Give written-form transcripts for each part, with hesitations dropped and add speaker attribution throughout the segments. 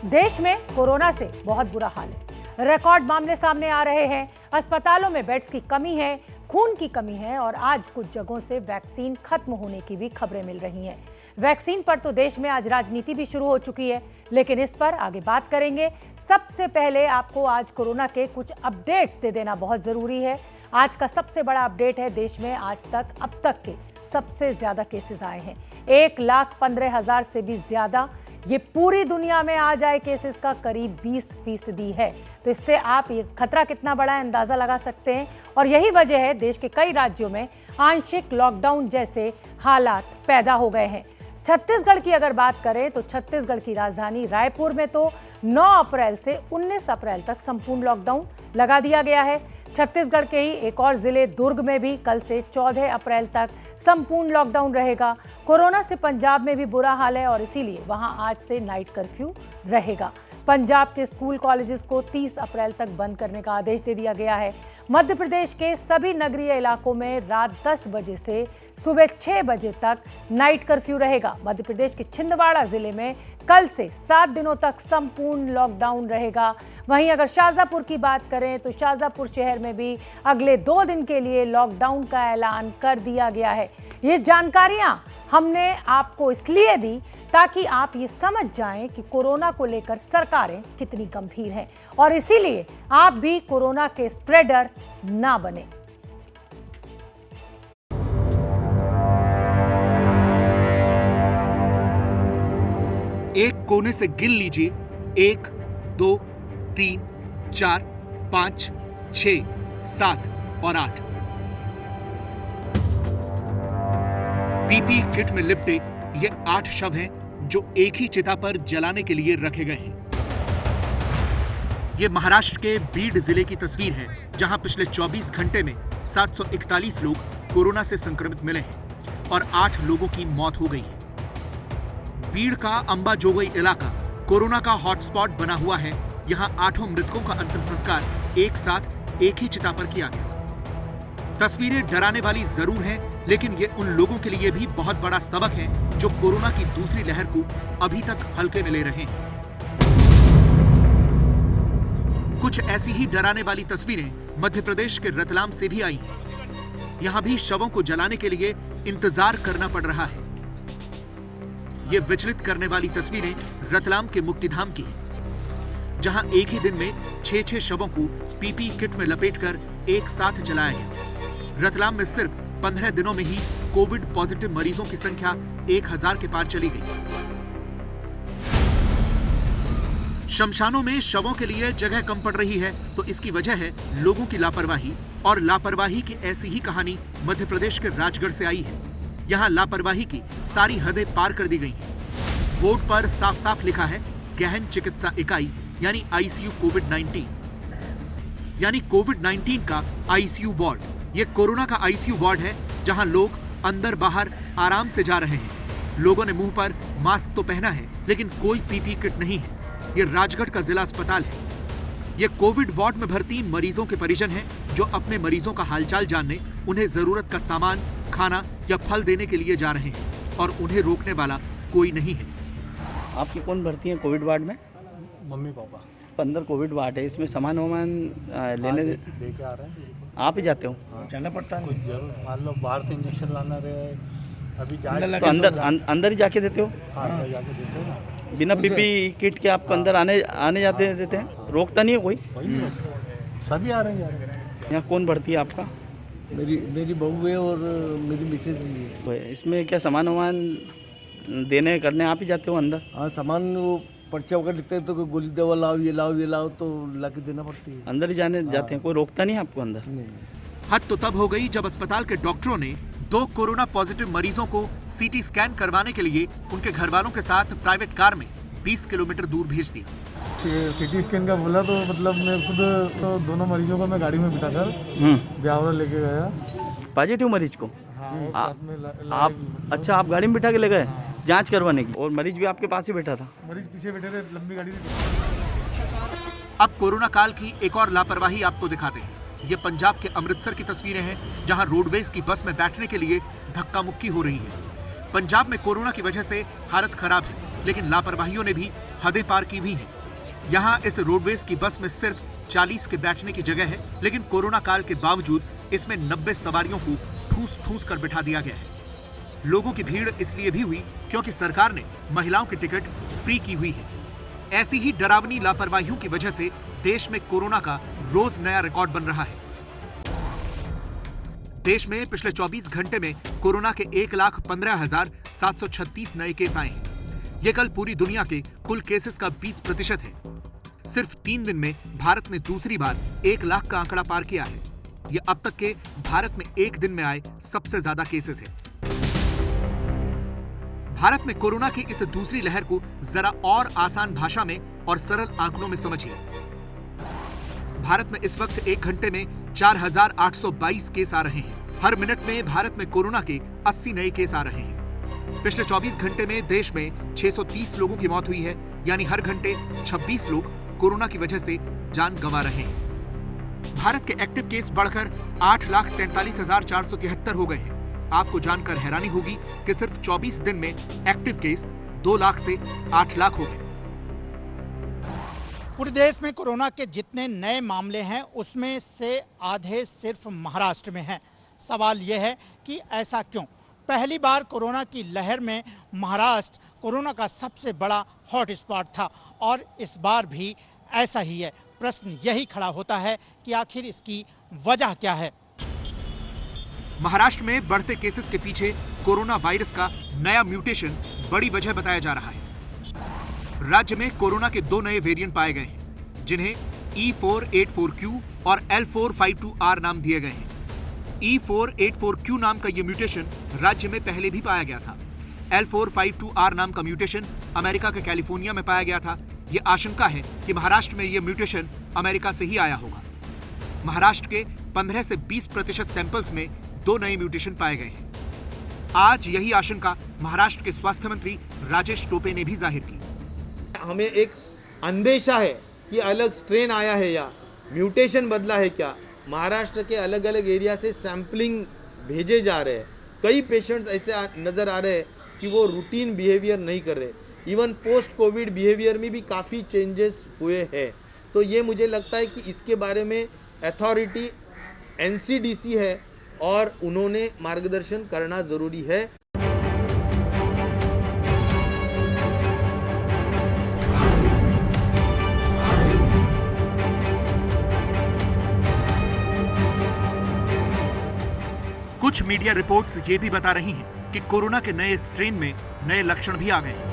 Speaker 1: देश में कोरोना से बहुत बुरा हाल है। रिकॉर्ड मामले सामने आ रहे हैं। अस्पतालों में बेड्स की कमी है, खून की कमी है और आज कुछ जगहों से वैक्सीन खत्म होने की भी खबरें मिल रही हैं। वैक्सीन पर तो देश में आज राजनीति भी शुरू हो चुकी है, लेकिन इस पर आगे बात करेंगे। सबसे पहले आपको आज कोरोना के कुछ अपडेट्स दे देना बहुत जरूरी है। आज का सबसे बड़ा अपडेट है, देश में आज तक अब तक के सबसे ज्यादा केसेस आए हैं, 1,15,000 से भी ज्यादा। ये पूरी दुनिया में आ जाए केसेस का करीब 20% है। तो इससे आप ये खतरा कितना बड़ा है अंदाजा लगा सकते हैं। और यही वजह है देश के कई राज्यों में आंशिक लॉकडाउन जैसे हालात पैदा हो गए हैं। छत्तीसगढ़ की अगर बात करें तो छत्तीसगढ़ की राजधानी रायपुर में तो 9 अप्रैल से 19 अप्रैल तक संपूर्ण लॉकडाउन लगा दिया गया है। छत्तीसगढ़ के ही एक और जिले दुर्ग में भी कल से 14 अप्रैल तक संपूर्ण लॉकडाउन रहेगा। कोरोना से पंजाब में भी बुरा हाल है और इसीलिए वहां आज से नाइट कर्फ्यू रहेगा। पंजाब के स्कूल कॉलेजेस को 30 अप्रैल तक बंद करने का आदेश दे दिया गया है। मध्य प्रदेश के सभी नगरीय इलाकों में रात 10 बजे से सुबह 6 बजे तक नाइट कर्फ्यू रहेगा। मध्य प्रदेश के छिंदवाड़ा जिले में कल से 7 दिनों तक संपूर्ण लॉकडाउन रहेगा। वहीं अगर शाहजहाँपुर की बात करें तो शाहजहाँपुर शहर में भी अगले 2 दिन के लिए लॉकडाउन का ऐलान कर दिया गया है। ये जानकारियां हमने आपको इसलिए दी ताकि आप ये समझ जाएं कि कोरोना को लेकर सरकारें कितनी गंभीर हैं और इसीलिए आप भी कोरोना के स्प्रेडर ना बने।
Speaker 2: एक कोने से गिन लीजिए, 1, 2, 3, 4, 5, 6, 7 और 8। पीपी किट में लिपटे ये 8 शव हैं जो एक ही चिता पर जलाने के लिए रखे गए हैं। ये महाराष्ट्र के बीड जिले की तस्वीर है, जहां पिछले 24 घंटे में 741 लोग कोरोना से संक्रमित मिले हैं और 8 लोगों की मौत हो गई है। बीड का अंबाजोगई इलाका कोरोना का हॉटस्पॉट बना हुआ है। यहां 8 मृतकों का अंतिम संस्कार एक साथ एक ही चिता पर किया गया। तस्वीरें डराने वाली जरूर हैं, लेकिन ये उन लोगों के लिए भी बहुत बड़ा सबक है जो कोरोना की दूसरी लहर को अभी तक हल्के में ले रहे हैं। कुछ ऐसी ही डराने वाली तस्वीरें मध्य प्रदेश के रतलाम से भी आई हैं। यहां भी शवों को जलाने के लिए इंतजार करना पड़ रहा है। ये विचलित करने वाली तस्वीरें रतलाम के मुक्तिधाम की हैं, जहां एक ही दिन में 6 शवों को पीपी किट में लपेटकर एक साथ जलाया गया। रतलाम में सिर्फ 15 दिनों में ही कोविड पॉजिटिव मरीजों की संख्या 1000 के पार चली गई। शमशानों में शवों के लिए जगह कम पड़ रही है, तो इसकी वजह है लोगों की लापरवाही। और लापरवाही की ऐसी ही कहानी मध्य प्रदेश के राजगढ़ से आई है। यहाँ लापरवाही की सारी हदें पार कर दी गई हैं। बोर्ड पर साफ साफ लिखा है गहन चिकित्सा इकाई यानी आईसीयू कोविड-19, यानी कोविड-19 का आईसीयू वार्ड। ये कोरोना का आईसीयू वार्ड है, जहां लोग अंदर बाहर आराम से जा रहे हैं। लोगों ने मुंह पर मास्क तो पहना है, लेकिन कोई पीपी किट नहीं है। ये राजगढ़ का जिला अस्पताल है। ये कोविड वार्ड में भर्ती मरीजों के परिजन हैं, जो अपने मरीजों का हालचाल जानने, उन्हें जरूरत का सामान, खाना या फल देने के लिए जा रहे हैं और उन्हें रोकने वाला कोई नहीं है।
Speaker 3: आपकी कौन भर्ती है कोविड वार्ड में?
Speaker 4: Mummy papa.
Speaker 3: अंदर कोविड वार्ड है, इसमें सामान वामान लेने
Speaker 4: लेके आ रहे हैं।
Speaker 3: आप ही जाते हो?
Speaker 4: जाना पड़ता है, कुछ जरूर मान लो बाहर से इंजेक्शन लाना रहे, अभी जाए
Speaker 3: तो अंदर ही जाके देते हो?
Speaker 4: हाँ, जाके देते हो ना।
Speaker 3: बिना पीपी किट के आपको अंदर आने जाते देते हैं? रोकता नहीं है कोई?
Speaker 4: सभी आ रहे हैं।
Speaker 3: यहाँ कौन भर्ती है आपका?
Speaker 4: मेरी बहू है और मेरी मिसेज भी है।
Speaker 3: इसमें क्या सामान वामान देने करने आप ही जाते हो अंदर?
Speaker 4: हाँ, सामान वो पर्चा वगैरह दिखता है तो कोई गोली दवा लाओ, ये लाओ तो ला के देना पड़ती है।
Speaker 3: अंदर ही जाते हैं, कोई रोकता नहीं है आपको अंदर?
Speaker 4: नहीं।
Speaker 2: हद तो तब हो गई जब अस्पताल के डॉक्टरों ने 2 कोरोना पॉजिटिव मरीजों को सीटी स्कैन करवाने के लिए उनके घर वालों के साथ प्राइवेट कार में 20 किलोमीटर दूर भेज दिया।
Speaker 5: सीटी स्कैन का बोला तो मतलब मैं खुद तो दोनों मरीजों को मैं गाड़ी में बिठाकर ब्यावरा लेके गया।
Speaker 3: पॉजिटिव मरीज को?
Speaker 5: आप
Speaker 3: अच्छा, आप गाड़ी में बिठा के ले गए जांच करवाने की? और मरीज भी आपके पास ही बैठा था?
Speaker 5: मरीज पीछे बैठे थे, लंबी गाड़ी थी।
Speaker 2: अब कोरोना काल की एक और लापरवाही आपको दिखाते हैं। ये पंजाब के अमृतसर की तस्वीरें हैं, जहां रोडवेज की बस में बैठने के लिए धक्का मुक्की हो रही है। पंजाब में कोरोना की वजह से हालत खराब है। लेकिन लापरवाहियों ने भी हदें पार की भी हैं। यहाँ इस रोडवेज की बस में सिर्फ 40 के बैठने की जगह है, लेकिन कोरोना काल के बावजूद इसमें 90 सवारियों को ठूस ठूस कर बिठा दिया गया है। लोगों की भीड़ इसलिए भी हुई क्योंकि सरकार ने महिलाओं की टिकट फ्री की हुई है। ऐसी ही डरावनी लापरवाहियों की वजह से देश में कोरोना का रोज नया रिकॉर्ड बन रहा है। देश में पिछले 24 घंटे में कोरोना के 1,15,736 नए केस आए हैं। ये कल पूरी दुनिया के कुल केसेस का 20% है। सिर्फ 3 दिन में भारत ने दूसरी बार 1 लाख का आंकड़ा पार किया है। ये अब तक के भारत में एक दिन में आए सबसे ज्यादा केसेस है। भारत में कोरोना की इस दूसरी लहर को जरा और आसान भाषा में और सरल आंकड़ों में समझिए। भारत में इस वक्त 1 घंटे में 4,822 केस आ रहे हैं। हर मिनट में भारत में कोरोना के 80 नए केस आ रहे हैं। पिछले 24 घंटे में देश में 630 लोगों की मौत हुई है, यानी हर घंटे 26 लोग कोरोना की वजह से जान गंवा रहे हैं। भारत के एक्टिव केस बढ़कर 8,43,473 हो गए हैं। आपको जानकर हैरानी होगी कि सिर्फ 24 दिन में एक्टिव केस 2 लाख से 8 लाख हो गए।
Speaker 6: पूरे देश में कोरोना के जितने नए मामले हैं उसमें से आधे सिर्फ महाराष्ट्र में हैं। सवाल यह है कि ऐसा क्यों? पहली बार कोरोना की लहर में महाराष्ट्र कोरोना का सबसे बड़ा हॉटस्पॉट था और इस बार भी ऐसा ही है। प्रश्न यही खड़ा होता है कि आखिर इसकी वजह क्या है।
Speaker 2: महाराष्ट्र में बढ़ते केसेस के पीछे कोरोना वायरस का नया म्यूटेशन बड़ी वजह बताया जा रहा है। राज्य में कोरोना के 2 नए वेरिएंट पाए गए हैं, जिन्हें E484Q और L452R नाम दिए गए हैं। E484Q नाम का यह म्यूटेशन राज्य में पहले भी पाया गया था। L452R नाम का म्यूटेशन अमेरिका के कैलिफोर्निया में पाया गया था। यह आशंका है कि महाराष्ट्र में यह म्यूटेशन अमेरिका से ही आया होगा। महाराष्ट्र के 15 से 20% सैंपल्स में 2 नए म्यूटेशन पाए गए हैं। आज यही आशंका महाराष्ट्र के स्वास्थ्य मंत्री राजेश टोपे ने भी जाहिर की।
Speaker 7: हमें एक अंदेशा है कि अलग स्ट्रेन आया है या म्यूटेशन बदला है क्या। महाराष्ट्र के अलग अलग एरिया से सैंपलिंग भेजे जा रहे हैं। कई पेशेंट्स ऐसे नजर आ रहे हैं कि वो रूटीन बिहेवियर नहीं कर रहे। इवन पोस्ट कोविड बिहेवियर में भी काफ़ी चेंजेस हुए हैं। तो ये मुझे लगता है कि इसके बारे में अथॉरिटी NCDC है और उन्होंने मार्गदर्शन करना जरूरी है।
Speaker 2: कुछ मीडिया रिपोर्ट्स ये भी बता रही हैं कि कोरोना के नए स्ट्रेन में नए लक्षण भी आ गए हैं।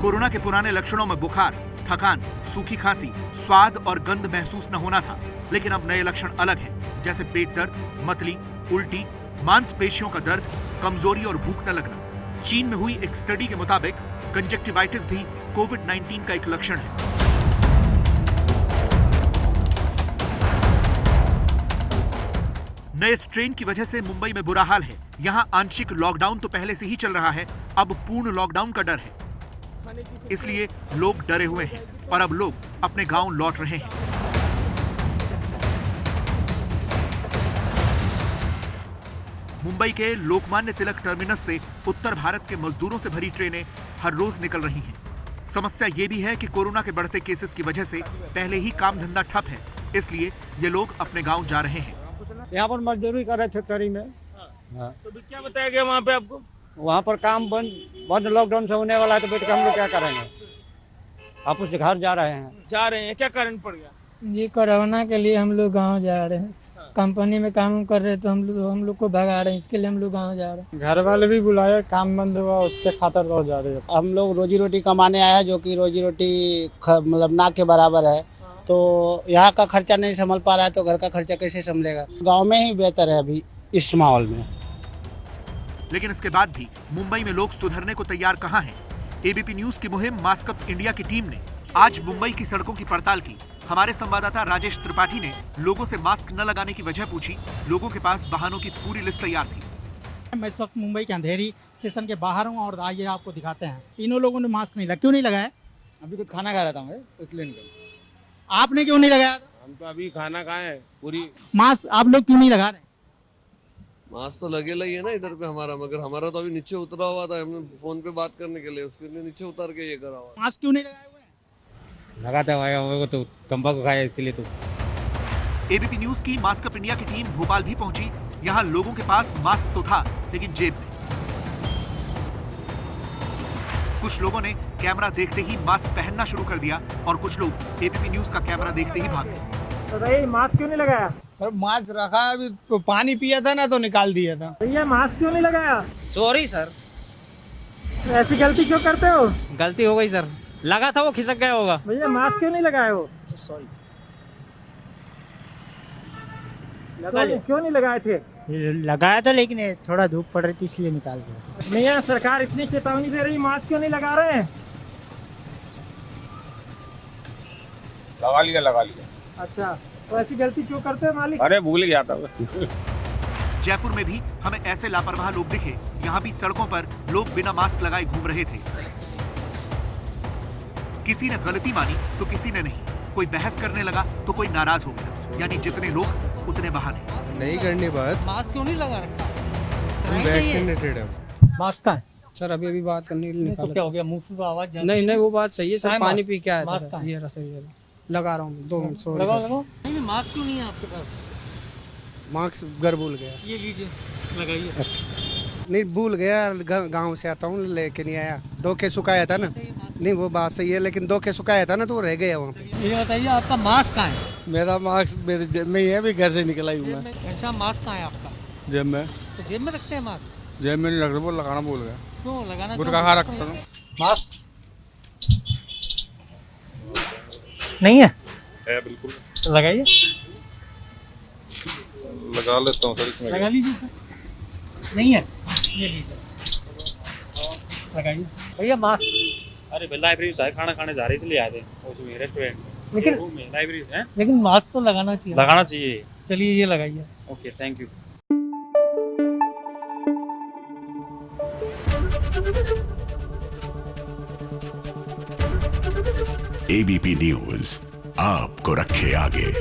Speaker 2: कोरोना के पुराने लक्षणों में बुखार, थकान, सूखी खांसी, स्वाद और गंध महसूस न होना था, लेकिन अब नए लक्षण अलग हैं, जैसे पेट दर्द, मतली, उल्टी, मांसपेशियों का दर्द, कमजोरी और भूख न लगना। चीन में हुई एक स्टडी के मुताबिक कंजक्टिवाइटिस भी कोविड-19 का एक लक्षण है। नए स्ट्रेन की वजह से मुंबई में बुरा हाल है। यहां आंशिक लॉकडाउन तो पहले से ही चल रहा है, अब पूर्ण लॉकडाउन का डर है। इसलिए लोग डरे हुए हैं और अब लोग अपने गांव लौट रहे हैं। मुंबई के लोकमान्य तिलक टर्मिनस से उत्तर भारत के मजदूरों से भरी ट्रेनें हर रोज निकल रही हैं। समस्या ये भी है कि कोरोना के बढ़ते केसेस की वजह से पहले ही काम धंधा ठप है, इसलिए ये लोग अपने गांव जा रहे हैं।
Speaker 8: यहाँ पर मजदूरी कर रहे फैक्ट्री में। हाँ।
Speaker 3: तो क्या बताया गया वहाँ पे आपको?
Speaker 8: वहाँ पर काम बंद लॉकडाउन से होने वाला है, तो बैठ के हम लोग क्या करेंगे? आप उस घर जा रहे हैं।
Speaker 3: क्या कारण पड़ गया?
Speaker 9: ये कोरोना के लिए हम लोग गांव जा रहे हैं। कंपनी में काम कर रहे तो हम लोग को भगा रहे हैं, इसके लिए हम लोग गांव जा रहे हैं।
Speaker 8: घर वाले भी बुलाए, काम बंद हुआ, उसके खातर तो जा रहे हैं।
Speaker 10: हम लोग रोजी रोटी कमाने आए हैं, जो कि रोजी रोटी मतलब ना के बराबर है। तो यहाँ का खर्चा नहीं संभल पा रहा है, तो घर का खर्चा कैसे संभलेगा? गांव में ही बेहतर है अभी इस माहौल में।
Speaker 2: लेकिन इसके बाद भी मुंबई में लोग सुधरने को तैयार कहां हैं? एबीपी न्यूज की मुहिम मास्क अप इंडिया की टीम ने आज मुंबई की सड़कों की पड़ताल की। हमारे संवाददाता राजेश त्रिपाठी ने लोगों से मास्क न लगाने की वजह पूछी। लोगों के पास बहानों की पूरी लिस्ट तैयार थी।
Speaker 6: मैं इस वक्त मुंबई के अंधेरी स्टेशन के बाहर हूँ और आइए आपको दिखाते हैं। तीनों लोगों ने मास्क नहीं लगाया। क्यों नहीं लगाया?
Speaker 8: अभी कुछ खाना खा रहा था मैं, इसलिए।
Speaker 6: आपने क्यों नहीं लगाया?
Speaker 7: हम तो अभी खाना खाए पूरी।
Speaker 6: मास्क आप लोग क्यों नहीं लगा रहे?
Speaker 11: मास्क तो लगेगा ही है ना इधर पे हमारा, मगर हमारा तो अभी नीचे उतरा हुआ था, हमने फोन पे बात करने के लिए, उसके लिए नीचे उतार के ये करा हुआ।
Speaker 6: मास्क क्यों नहीं लगाए हुए हैं?
Speaker 8: लगाते हुए तो तंबाकू खाया इसलिए तो।
Speaker 2: एबीपी न्यूज की मास्क अप इंडिया की टीम भोपाल भी पहुंची। यहाँ लोगों के पास मास्क तो था, लेकिन जेब में। कुछ लोगों ने कैमरा देखते ही मास्क पहनना शुरू कर दिया और कुछ लोग एबीपी न्यूज का कैमरा देखते ही भाग गए।
Speaker 5: तो भाई मास्क क्यों नहीं लगाया?
Speaker 12: मास्क रखा, अभी तो पानी पिया था ना तो निकाल दिया था।
Speaker 5: भैया मास्क क्यों नहीं लगाया?
Speaker 13: Sorry sir.
Speaker 5: ऐसी गलती क्यों करते हो?
Speaker 13: गलती हो गई सर, लगा था वो खिसक गया होगा।
Speaker 5: भैया मास्क क्यों नहीं लगाए हो? सॉरी। क्यों नहीं लगाए थे?
Speaker 10: लगाया था लेकिन थोड़ा धूप पड़ रही थी इसलिए निकाल दिया।
Speaker 5: भैया सरकार इतनी चेतावनी दे रही, मास्क क्यों नहीं लगा रहे हैं?
Speaker 12: लगा लिया।
Speaker 5: अच्छा, तो ऐसी गलती क्यों करते हैं मालिक?
Speaker 12: अरे भूल गया था।
Speaker 2: जयपुर में भी हमें ऐसे लापरवाह लोग दिखे। यहाँ भी सड़कों पर लोग बिना मास्क लगाए घूम रहे थे। किसी ने गलती मानी तो किसी ने नहीं। कोई बहस करने लगा तो कोई नाराज हो गया। यानी जितने लोग उतने बहाने।
Speaker 7: नहीं करनी बात।
Speaker 13: मास्क क्यों नहीं लगा रखा?
Speaker 7: वैक्सीनेटेड है।
Speaker 5: मास्क का है
Speaker 13: सर अभी बात करने के लिए
Speaker 5: तो क्या हो गया? मुंह से तो आवाज
Speaker 13: नहीं वो बात सही है सर, पानी पी के आया
Speaker 5: मास्क
Speaker 13: था। ये सही लगा रहा हूँ 2 मिनट।
Speaker 5: लगाओ। नहीं मास्क क्यों नहीं है आपके पास?
Speaker 12: मास्क घर भूल गया।
Speaker 5: ये लीजिए, लगाइए।
Speaker 12: अच्छा नहीं भूल गया, गांव से आता हूँ लेके नहीं आया। 2 के सुखाया था ना। नहीं वो बात सही है, लेकिन 2 के सुखाया था ना तो वो रह गया वहाँ पे।
Speaker 5: ये बताइए आपका मास्क कहाँ है?
Speaker 12: मेरा मास्क मेरे जेब में ही है, अभी घर से निकला ही हूँ मैं।
Speaker 5: अच्छा, मास्क कहाँ है आपका?
Speaker 12: जेब में।
Speaker 5: तो जेब में रखते हैं मास्क?
Speaker 12: जेब में नहीं रख रहा, वो लगाना भूल गया।
Speaker 5: क्यों लगाना?
Speaker 12: गुटखा खा रखता हूँ।
Speaker 5: मास्क नहीं है?
Speaker 12: बिल्कुल।
Speaker 5: तो लगाइए।
Speaker 12: लगा लेता हूँ सर इसमें।
Speaker 5: लगा लीजिए सर। नहीं है, ये लीजिए लगाइए। भैया मास्क।
Speaker 3: अरे लाइब्रेरी से खाना खाने जा रहे इसलिए आए थे उसमें रेस्टोरेंट
Speaker 5: लेकिन
Speaker 3: में लाइब्रेरी है।
Speaker 5: लेकिन मास्क तो लगाना चाहिए।
Speaker 3: लगाना चाहिए।
Speaker 5: चलिए ये लगाइए।
Speaker 3: Okay thank you.
Speaker 14: ABP news आपको रखे आगे।